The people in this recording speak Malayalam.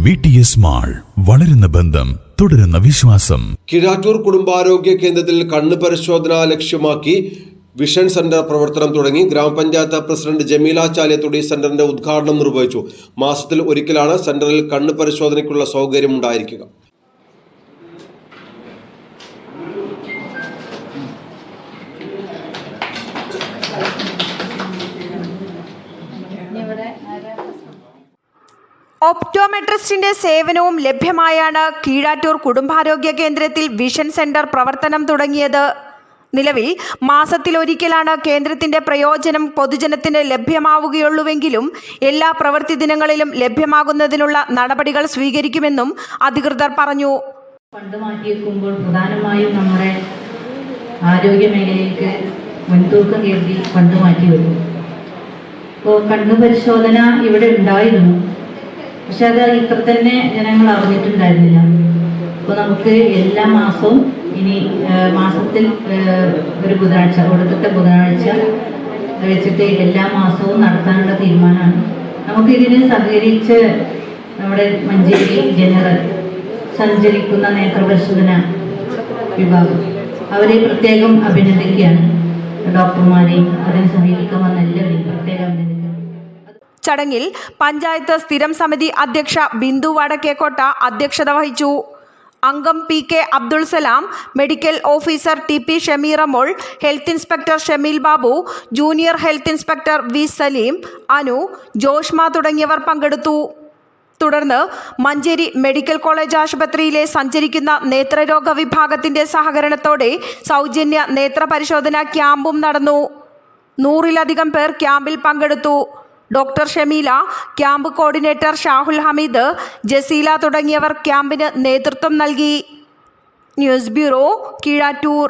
VTS മാൾ, വളരുന്ന ബന്ധം, തുടരുന്ന വിശ്വാസം. കിഴാറ്റൂർ കുടുംബാരോഗ്യ കേന്ദ്രത്തിൽ കണ്ണ് പരിശോധന ലക്ഷ്യമാക്കി വിഷൻ സെന്റർ പ്രവർത്തനം തുടങ്ങി. ഗ്രാമപഞ്ചായത്ത് പ്രസിഡന്റ് ജമീല ചാലിയത്തോടി സെന്ററിന്റെ ഉദ്ഘാടനം നിർവഹിച്ചു. മാസത്തിൽ ഒരിക്കലാണ് സെന്ററിൽ കണ്ണ് പരിശോധനയ്ക്കുള്ള സൗകര്യം ഉണ്ടായിരിക്കുക. ഒപ്റ്റോമെട്രിസ്റ്റിന്റെ സേവനവും ലഭ്യമായാണ് കീഴാറ്റൂർ കുടുംബാരോഗ്യ കേന്ദ്രത്തിൽ വിഷൻ സെന്റർ പ്രവർത്തനം തുടങ്ങിയത്. നിലവിൽ മാസത്തിലൊരിക്കലാണ് കേന്ദ്രത്തിന്റെ പ്രയോജനം പൊതുജനത്തിന് ലഭ്യമാവുകയുള്ളൂവെങ്കിലും എല്ലാ പ്രവൃത്തി ദിനങ്ങളിലും ലഭ്യമാകുന്നതിനുള്ള നടപടികൾ സ്വീകരിക്കുമെന്നും അധികൃതർ പറഞ്ഞു. ഫണ്ട് മാറ്റിവെക്കുമ്പോൾ പ്രധാനമായും നമ്മുടെ ആരോഗ്യ മേഖലയിലേക്ക് മുൻതൂക്കം കരുതി ഫണ്ട് മാറ്റിവെക്കും. ഇപ്പോൾ കണ്ണു പരിശോധന ഇവിടെ ഉണ്ടായിരുന്നു, പക്ഷെ അത് ഇത്ര തന്നെ ജനങ്ങൾ അറിഞ്ഞിട്ടുണ്ടായിരുന്നില്ല. അപ്പോൾ നമുക്ക് എല്ലാ മാസവും ഇനി മാസത്തിൽ ഒരു ബുധനാഴ്ച, ഒടുക്കത്തെ ബുധനാഴ്ച വെച്ചിട്ട് എല്ലാ മാസവും നടത്താനുള്ള തീരുമാനമാണ്. നമുക്കിതിന് സഹകരിച്ച് നമ്മുടെ മഞ്ചേരി ജനറൽ സഞ്ചരിക്കുന്ന നേത്രപരിശോധന വിഭാഗം അവരെ പ്രത്യേകം അഭിനന്ദിക്കുകയാണ്. ഡോക്ടർമാരെയും അതിന് സഹകരിക്കാൻ വന്ന എല്ലാവരെയും പ്രത്യേകം അഭിനന്ദിക്കുക. ചടങ്ങിൽ പഞ്ചായത്ത് സ്ഥിരം സമിതി അധ്യക്ഷ ബിന്ദു വടക്കേക്കോട്ട അധ്യക്ഷത വഹിച്ചു. അംഗം PK Abdul Salam, medical officer TP Shameeramol, health inspector Shameel Babu, junior health inspector V Saleem, Anu, Joshma തുടങ്ങിയവർ പങ്കെടുത്തു. തുടർന്ന് മഞ്ചേരി മെഡിക്കൽ കോളേജ് ആശുപത്രിയിലെ സഞ്ചരിക്കുന്ന നേത്രരോഗ വിഭാഗത്തിന്റെ സഹകരണത്തോടെ സൗജന്യ നേത്ര പരിശോധന ക്യാമ്പും നടന്നു. 100-ലധികം പേർ ക്യാമ്പിൽ പങ്കെടുത്തു. Doctor Shameela, camp coordinator Shahul Hameed, Jaseela തുടങ്ങിയവർ ക്യാമ്പിന് നേതൃത്വം നൽകി. News bureau, Keezhattoor.